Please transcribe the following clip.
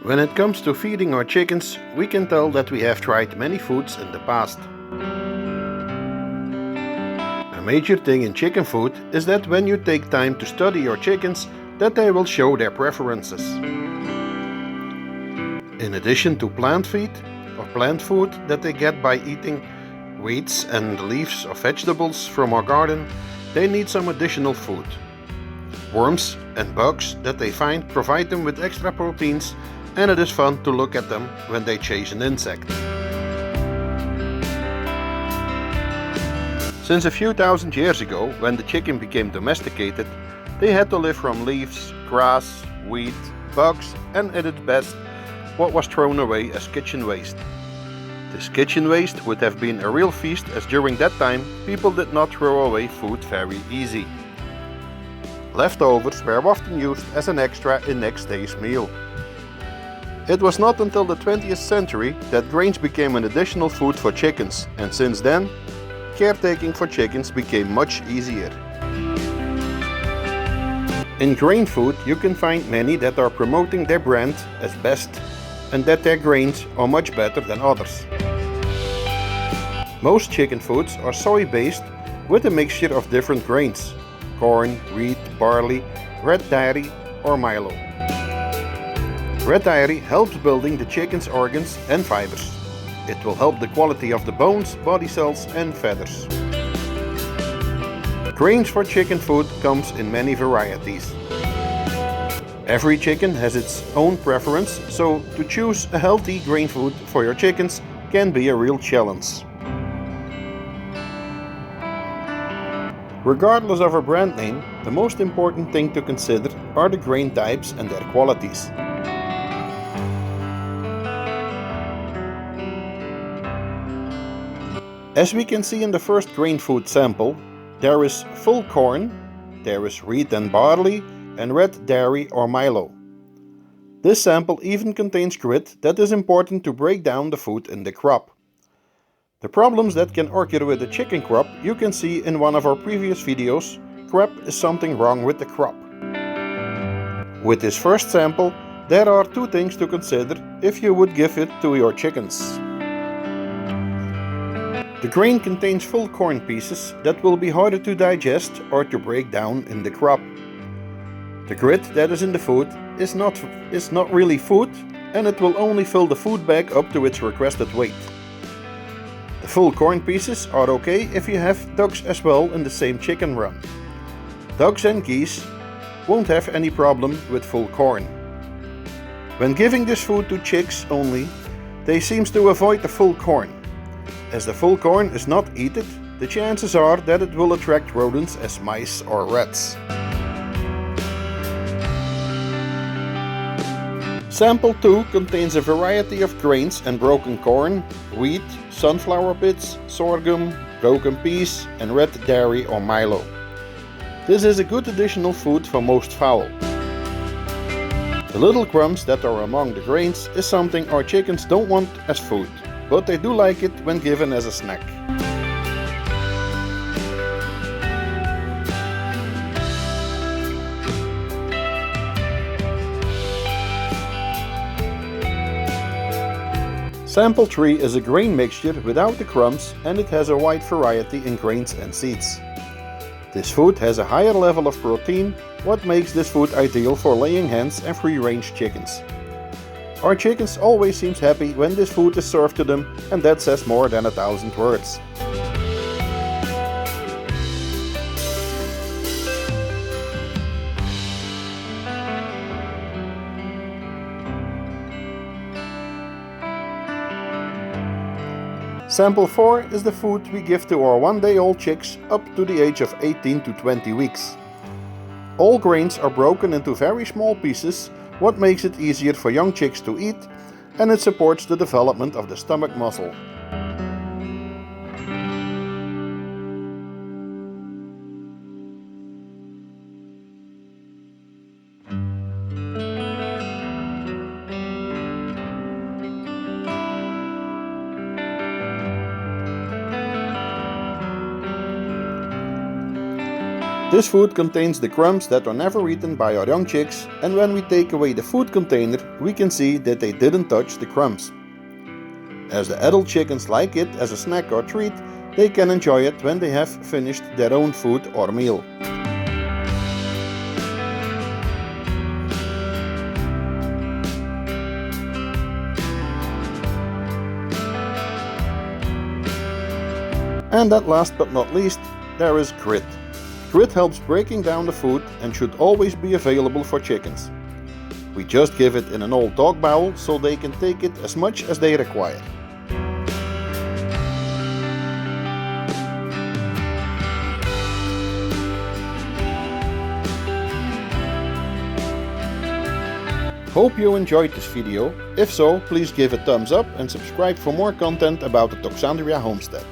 When it comes to feeding our chickens, we can tell that we have tried many foods in the past. A major thing in chicken food is that when you take time to study your chickens, that they will show their preferences. In addition to plant feed or plant food that they get by eating weeds and leaves of vegetables from our garden, they need some additional food. Worms and bugs that they find provide them with extra proteins, and it is fun to look at them when they chase an insect. Since a few thousand years ago, when the chicken became domesticated, they had to live from leaves, grass, wheat, bugs, and at its best, what was thrown away as kitchen waste. This kitchen waste would have been a real feast, as during that time people did not throw away food very easy. Leftovers were often used as an extra in next day's meal. It was not until the 20th century that grains became an additional food for chickens, and since then, caretaking for chickens became much easier. In grain food you can find many that are promoting their brand as best and that their grains are much better than others. Most chicken foods are soy-based with a mixture of different grains: corn, wheat, barley, red dairy or milo. Red dairy helps building the chicken's organs and fibers. It will help the quality of the bones, body cells and feathers. Grains for chicken food comes in many varieties. Every chicken has its own preference, so to choose a healthy grain food for your chickens can be a real challenge. Regardless of our brand name, the most important thing to consider are the grain types and their qualities. As we can see in the first grain food sample, there is full corn, there is wheat and barley, and red dairy or milo. This sample even contains grit that is important to break down the food in the crop. The problems that can occur with the chicken crop you can see in one of our previous videos. Crop is something wrong with the crop. With this first sample, there are two things to consider if you would give it to your chickens. The grain contains full corn pieces that will be harder to digest or to break down in the crop. The grit that is in the food is not really food, and it will only fill the food bag up to its requested weight. The full corn pieces are okay if you have ducks as well in the same chicken run. Ducks and geese won't have any problem with full corn. When giving this food to chicks only, they seem to avoid the full corn. As the full corn is not eaten, the chances are that it will attract rodents as mice or rats. Sample 2 contains a variety of grains and broken corn, wheat, sunflower bits, sorghum, broken peas and red dairy or milo. This is a good additional food for most fowl. The little crumbs that are among the grains is something our chickens don't want as food, but they do like it when given as a snack. Sample 3 is a grain mixture without the crumbs, and it has a wide variety in grains and seeds. This food has a higher level of protein, what makes this food ideal for laying hens and free-range chickens. Our chickens always seem happy when this food is served to them, and that says more than 1,000 words. Sample 4 is the food we give to our one-day-old chicks up to the age of 18 to 20 weeks. All grains are broken into very small pieces, what makes it easier for young chicks to eat, and it supports the development of the stomach muscle. This food contains the crumbs that are never eaten by our young chicks, and when we take away the food container, we can see that they didn't touch the crumbs. As the adult chickens like it as a snack or treat, they can enjoy it when they have finished their own food or meal. And at last but not least, there is grit. Grit helps breaking down the food and should always be available for chickens. We just give it in an old dog bowl so they can take it as much as they require. Hope you enjoyed this video. If so, please give a thumbs up and subscribe for more content about the Toxandria homestead.